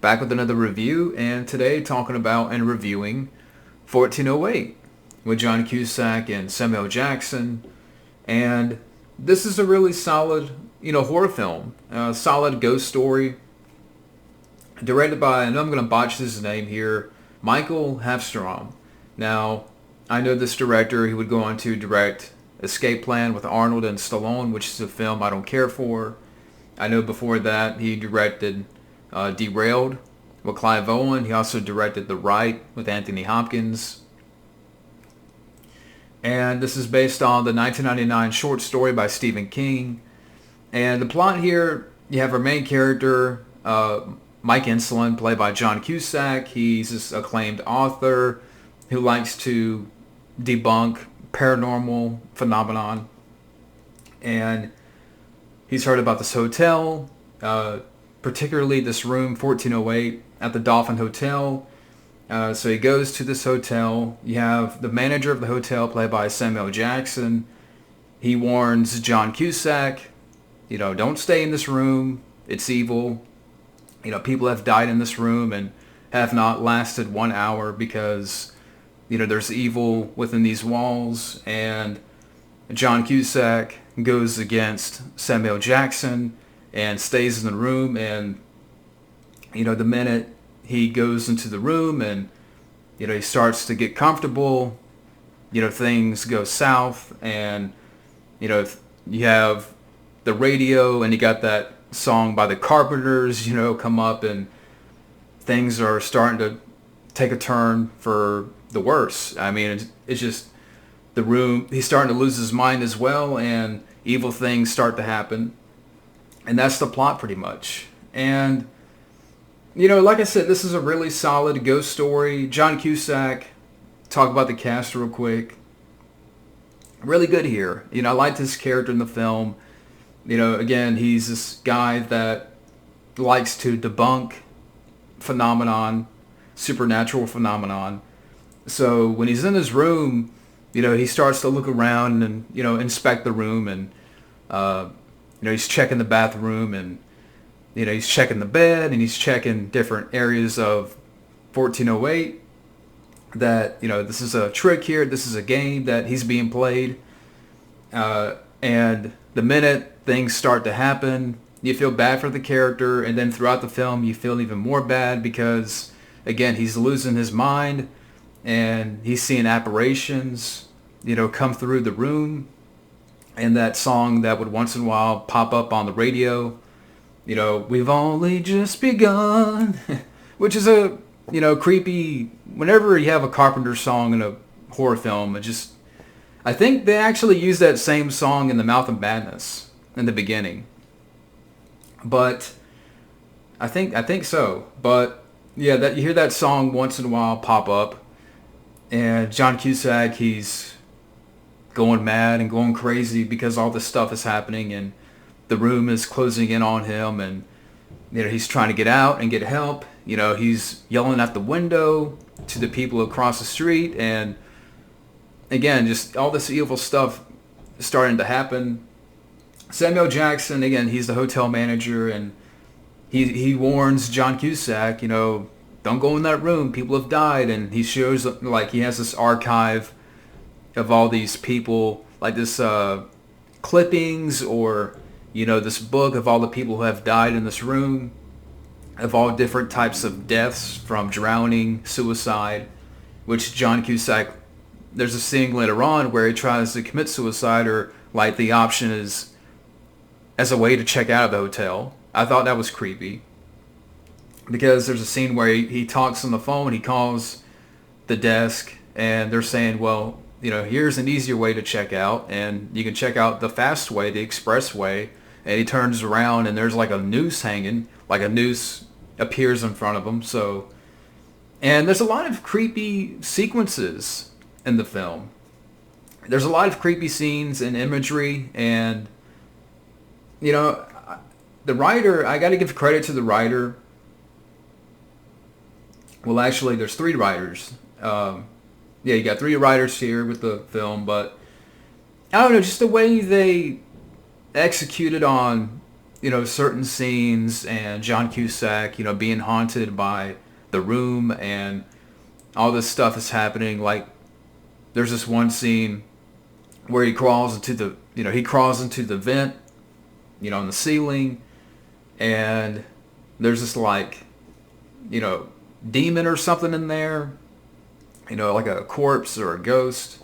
back with another review, and today talking about and reviewing 1408 with John Cusack and Samuel Jackson. And this is a really solid, horror film, solid ghost story, directed by, and I'm going to botch his name here, Michael Hafstrom. Now, I know this director. He would go on to direct Escape Plan with Arnold and Stallone, which is a film I don't care for. I know before that he directed Derailed with Clive Owen. He also directed The Right with Anthony Hopkins. And this is based on the 1999 short story by Stephen King. And the plot here, you have our main character, Mike Insulin, played by John Cusack. He's this acclaimed author who likes to debunk paranormal phenomenon. And he's heard about this hotel, particularly this room 1408 at the Dolphin Hotel. So he goes to this hotel. You have the manager of the hotel, played by Samuel Jackson. He warns John Cusack, don't stay in this room. It's evil. People have died in this room and have not lasted 1 hour because, there's evil within these walls. And John Cusack goes against Samuel Jackson and stays in the room. And, the minute he goes into the room and, he starts to get comfortable, things go south. And, you have the radio and you got that song by the Carpenters, come up, and things are starting to take a turn for the worse. I mean, it's just the room, he's starting to lose his mind as well, and evil things start to happen. And that's the plot pretty much. And, like I said, this is a really solid ghost story. John Cusack, talk about the cast real quick. Really good here. I liked his character in the film. Again, he's this guy that likes to debunk phenomenon, supernatural phenomenon. So when he's in his room, he starts to look around and, inspect the room, and, he's checking the bathroom, and, he's checking the bed, and he's checking different areas of 1408 that, this is a trick here. This is a game that he's being played. And the minute things start to happen, you feel bad for the character, and then throughout the film you feel even more bad because, again, he's losing his mind and he's seeing apparitions, come through the room. And that song that would once in a while pop up on the radio, we've only just begun, which is a, creepy. Whenever you have a Carpenter song in a horror film, I think they actually use that same song in The Mouth of Madness in the beginning. But I think so. But yeah, that you hear that song once in a while pop up, and John Cusack, he's going mad and going crazy because all this stuff is happening and the room is closing in on him, and he's trying to get out and get help. He's yelling at the window to the people across the street, and again, just all this evil stuff starting to happen. Samuel Jackson, again, he's the hotel manager, and he warns John Cusack, don't go in that room. People have died. And he shows, like, he has this archive of all these people, like this clippings or, this book of all the people who have died in this room, of all different types of deaths, from drowning, suicide, which John Cusack, there's a scene later on where he tries to commit suicide, or like the option is as a way to check out of the hotel. I thought that was creepy because there's a scene where he talks on the phone, he calls the desk, and they're saying, well, here's an easier way to check out, and you can check out the fast way, the express way. And he turns around and there's like a noose hanging, like a noose appears in front of him. So, and there's a lot of creepy sequences in the film. There's a lot of creepy scenes and imagery, and the writer, I got to give credit to the writer. Well, actually, there's three writers. You got three writers here with the film, but I don't know, just the way they executed on, certain scenes and John Cusack, being haunted by the room and all this stuff is happening. Like, there's this one scene where he crawls into the vent, in the ceiling, and there's this like, demon or something in there, like a corpse or a ghost.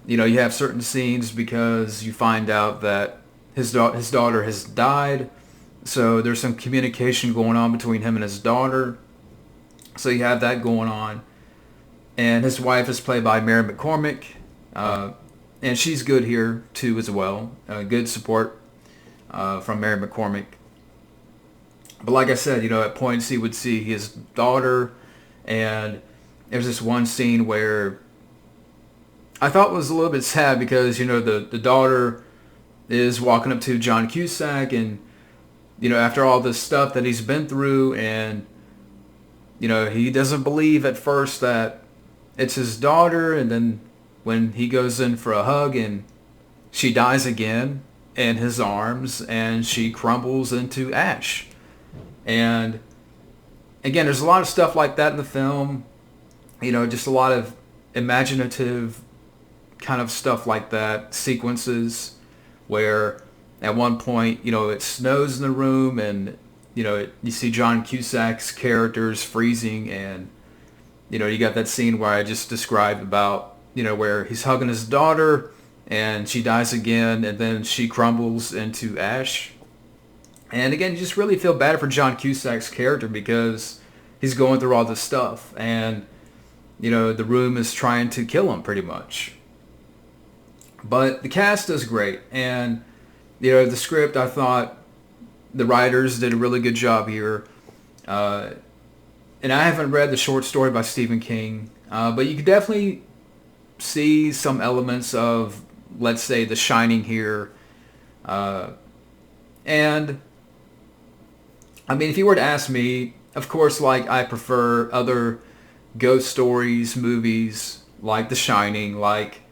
You have certain scenes because you find out that his daughter has died, so there's some communication going on between him and his daughter. So you have that going on, and his wife is played by Mary McCormick, and she's good here too as well. Good support from Mary McCormick. But like I said, at points he would see his daughter, and there's this one scene where I thought was a little bit sad because, the daughter is walking up to John Cusack and, after all this stuff that he's been through, and, he doesn't believe at first that it's his daughter, and then when he goes in for a hug and she dies again in his arms and she crumbles into ash. And again, there's a lot of stuff like that in the film, just a lot of imaginative kind of stuff like that, sequences where at one point, it snows in the room and, you see John Cusack's characters freezing, and, you got that scene where I just described about, where he's hugging his daughter and she dies again and then she crumbles into ash. And again, you just really feel bad for John Cusack's character because he's going through all this stuff and, the room is trying to kill him pretty much. But the cast is great, and the script, I thought the writers did a really good job here. And I haven't read the short story by Stephen King, but you could definitely see some elements of, let's say, The Shining here. And I mean, if you were to ask me, of course, like, I prefer other ghost stories, movies like The Shining, like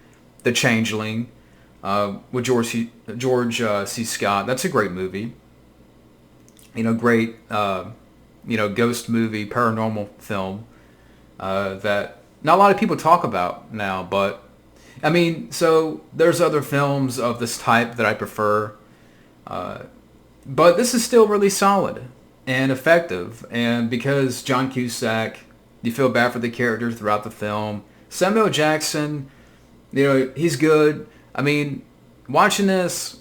The Changeling, with George C. Scott. That's a great movie. Great, ghost movie, paranormal film that not a lot of people talk about now. But, I mean, so there's other films of this type that I prefer. But this is still really solid and effective. And because John Cusack, you feel bad for the character throughout the film. Samuel Jackson, he's good. I mean, watching this,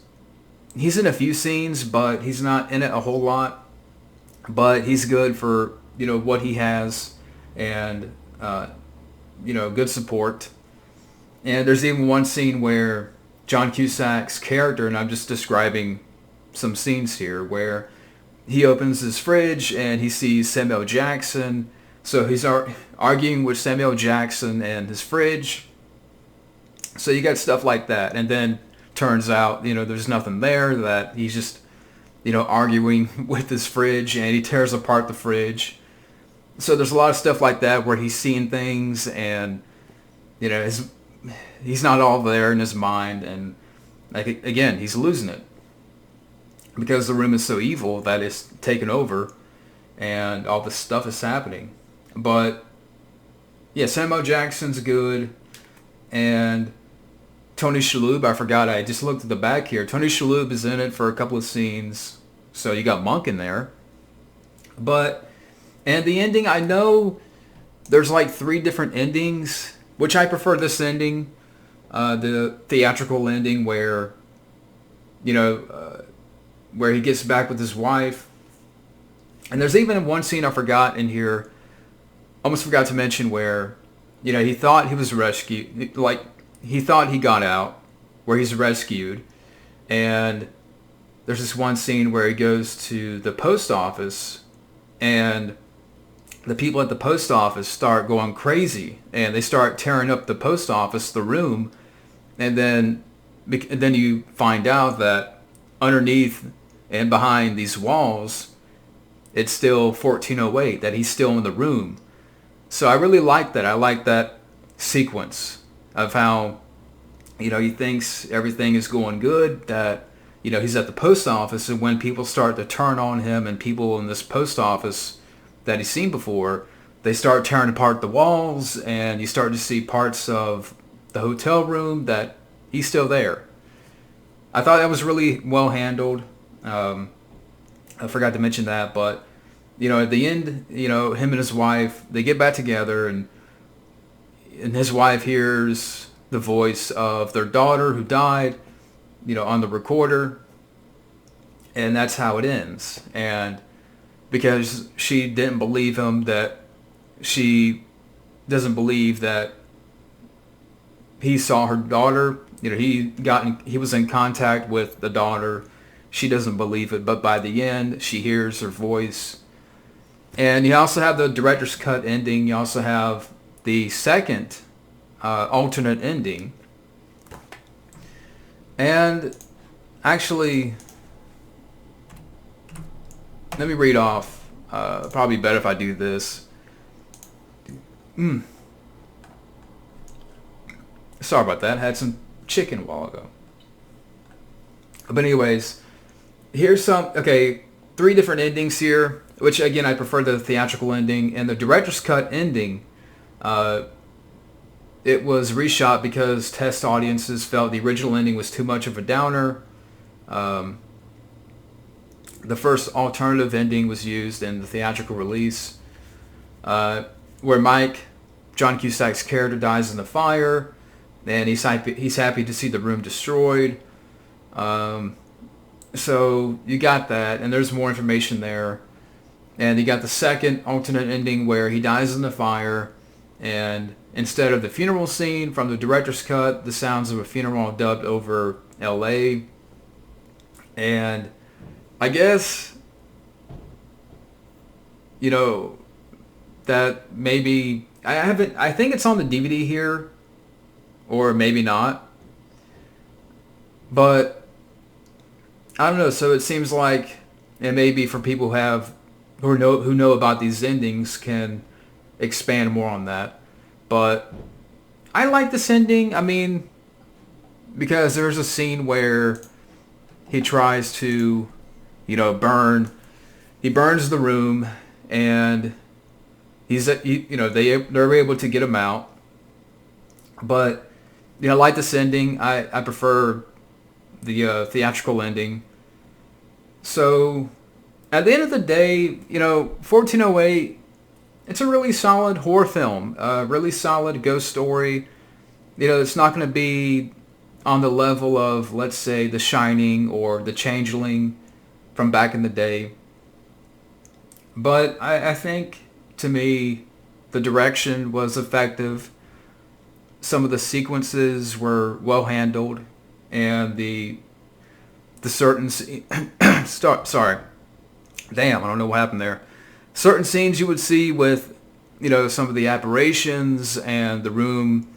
he's in a few scenes, but he's not in it a whole lot. But he's good for, what he has, and, good support. And there's even one scene where John Cusack's character, and I'm just describing some scenes here, where he opens his fridge and he sees Samuel Jackson. So he's arguing with Samuel Jackson and his fridge. So you got stuff like that. And then turns out, there's nothing there, that he's just, arguing with his fridge, and he tears apart the fridge. So there's a lot of stuff like that where he's seeing things and, he's not all there in his mind. And like, again, he's losing it because the room is so evil that it's taken over and all this stuff is happening. But yeah, Samuel Jackson's good, and Tony Shalhoub, I forgot, I just looked at the back here. Tony Shalhoub is in it for a couple of scenes, so you got Monk in there. And the ending, I know there's like 3 different endings, which I prefer this ending, the theatrical ending where, where he gets back with his wife. And there's even one scene I forgot in here, almost forgot to mention, where, he thought he was rescued, like, he thought he got out, where he's rescued, and there's this one scene where he goes to the post office, and the people at the post office start going crazy, and they start tearing up the post office, the room, and then you find out that underneath and behind these walls, it's still 1408, that he's still in the room. So I really like that. I like that sequence of how, he thinks everything is going good, that, he's at the post office, and when people start to turn on him and people in this post office that he's seen before, they start tearing apart the walls, and you start to see parts of the hotel room that he's still there. I thought that was really well handled. I forgot to mention that, but at the end, him and his wife, they get back together, and his wife hears the voice of their daughter who died, on the recorder, and that's how it ends. And because she didn't believe him, that she doesn't believe that he saw her daughter. He was in contact with the daughter. She doesn't believe it, but by the end, she hears her voice. And you also have the director's cut ending. You also have the second alternate ending. And actually, let me read off. Probably better if I do this. Sorry about that. I had some chicken a while ago. But anyways, here's three different endings here, which again, I prefer the theatrical ending. And the director's cut ending, it was reshot because test audiences felt the original ending was too much of a downer. The first alternative ending was used in the theatrical release, where Mike, John Cusack's character, dies in the fire, and he's happy to see the room destroyed. So you got that, and there's more information there. And you got the second alternate ending where he dies in the fire, and instead of the funeral scene from the director's cut, the sounds of a funeral are dubbed over L.A. And I guess, that maybe, I think it's on the DVD here, or maybe not. But I don't know. So it seems like it may be for people who know about these endings can expand more on that. But I like this ending. I mean, because there's a scene where he tries to, burns the room, and they're able to get him out. But I like this ending. I prefer the theatrical ending. So at the end of the day, 1408, it's a really solid horror film, a really solid ghost story. It's not going to be on the level of, let's say, The Shining or The Changeling from back in the day. But I think, to me, the direction was effective. Some of the sequences were well handled, and the certain sorry, damn, I don't know what happened there. Certain scenes you would see with, some of the apparitions and the room,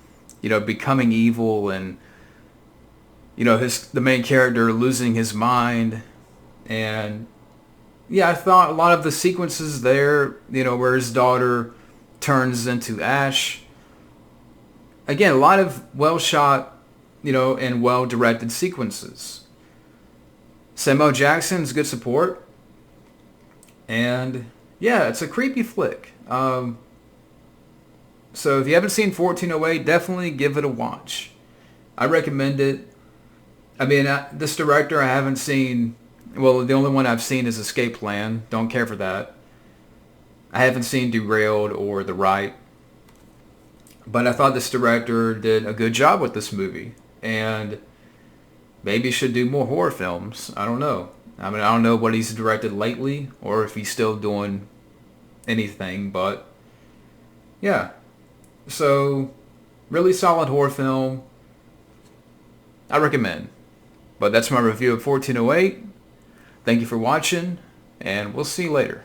becoming evil, and the main character losing his mind. And yeah, I thought a lot of the sequences there, where his daughter turns into ash. Again, a lot of well shot, and well directed sequences. Samuel Jackson's good support. And yeah, it's a creepy flick. So if you haven't seen 1408, definitely give it a watch. I recommend it. I mean, this director I haven't seen. Well, the only one I've seen is Escape Plan. Don't care for that. I haven't seen Derailed or The Right. But I thought this director did a good job with this movie. And maybe should do more horror films. I don't know. I mean, I don't know what he's directed lately, or if he's still doing anything, but yeah. So, really solid horror film. I recommend. But that's my review of 1408. Thank you for watching, and we'll see you later.